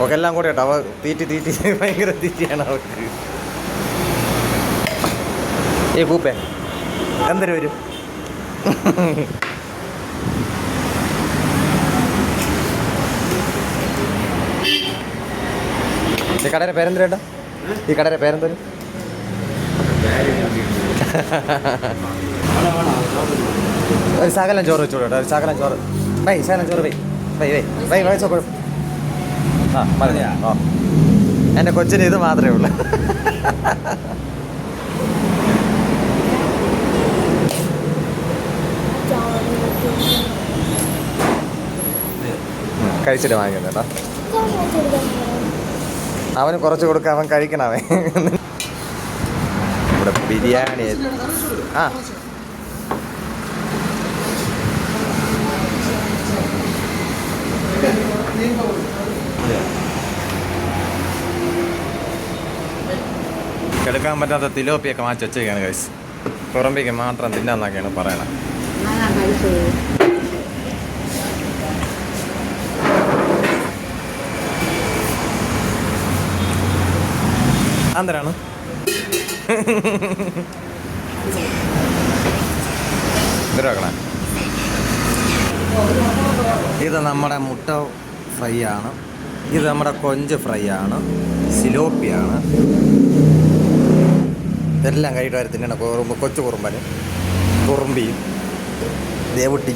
അവക്കെല്ലാം കൂടെ കേട്ടോ. അവ തീറ്റി ഭയങ്കര തീറ്റിയാണ് അവർക്ക്. പൂപ്പേ എന്തൊരു വരും. ഈ കടയുടെ പേരെന്തരും ഏട്ടാ? ഈ കടയുടെ പേരെന്തരും? ഒരു ശകലം ചോറ് വെച്ചോളൂ കേട്ടോ. ഒരു ശകലം ചോറ് ശകലം ചോറ് വൈച്ചോളും. ആ മതി. ഓ എൻ്റെ കൊച്ചിന് ഇത് മാത്രമേ ഉള്ളൂ. കഴിച്ചിട്ട് വാങ്ങിക്കുന്നു കേട്ടോ. അവന് കുറച്ച് കൊടുക്കുക, അവൻ കഴിക്കണവേ. ഇവിടെ ബിരിയാണി. ആ എടുക്കാൻ പറ്റാത്ത തിലോപ്പിയൊക്കെ മാറ്റി വെച്ചേക്കാണ് കഴിച്ച്. പുറമ്പേക്ക് മാത്രം തിന്നാന്നൊക്കെയാണ് പറയണത്. അന്തരാണ് ഇതിലാക്കണേ. ഇത് നമ്മുടെ മുട്ട ഫ്രൈ ആണ്. ഇത് നമ്മുടെ കൊഞ്ച് ഫ്രൈ ആണ്. സിലോപ്പിയാണ്. ഇതെല്ലാം കഴിയിട്ട് വരെ തിന്നണം. കൊച്ചു കുറുമ്പന്, കുറുമ്പിയും, ദേവുട്ടി.